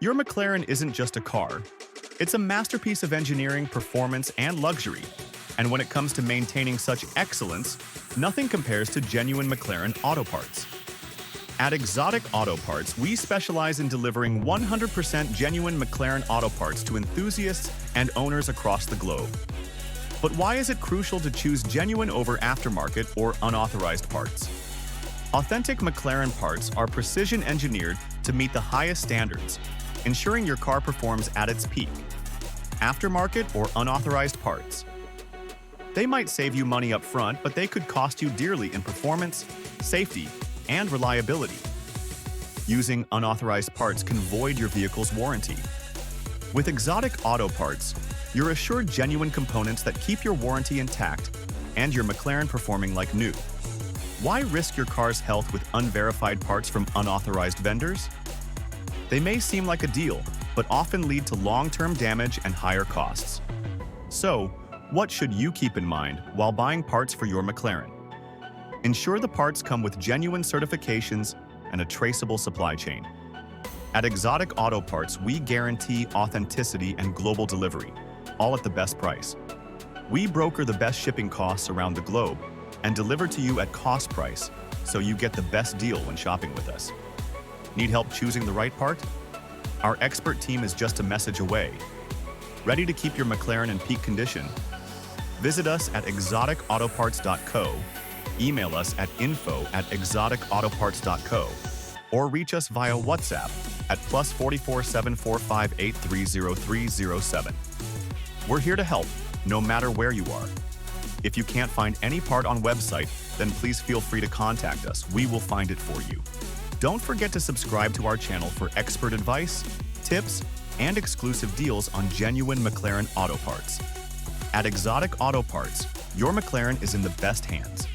Your McLaren isn't just a car. It's a masterpiece of engineering, performance, and luxury. And when it comes to maintaining such excellence, nothing compares to Genuine McLaren Auto Parts. At Exotic Autoparts, we specialize in delivering 100% genuine McLaren auto parts to enthusiasts and owners across the globe. But why is it crucial to choose genuine over aftermarket or unauthorized parts? Authentic McLaren parts are precision engineered to meet the highest standards, ensuring your car performs at its peak. Aftermarket or unauthorized parts. They might save you money up front, but they could cost you dearly in performance, safety, and reliability. Using unauthorized parts can void your vehicle's warranty. With Exotic Auto Parts, you're assured genuine components that keep your warranty intact and your McLaren performing like new. Why risk your car's health with unverified parts from unauthorized vendors? They may seem like a deal, but often lead to long-term damage and higher costs. So, what should you keep in mind while buying parts for your McLaren? Ensure the parts come with genuine certifications and a traceable supply chain. At Exotic Auto Parts, we guarantee authenticity and global delivery, all at the best price. We broker the best shipping costs around the globe and deliver to you at cost price, so you get the best deal when shopping with us. Need help choosing the right part? Our expert team is just a message away. Ready to keep your McLaren in peak condition? Visit us at exoticautoparts.co, email us at info@exoticautoparts.co, or reach us via WhatsApp at +44 745 830307. We're here to help, no matter where you are. If you can't find any part on website, then please feel free to contact us. We will find it for you. Don't forget to subscribe to our channel for expert advice, tips, and exclusive deals on genuine McLaren auto parts. At Exotic Auto Parts, your McLaren is in the best hands.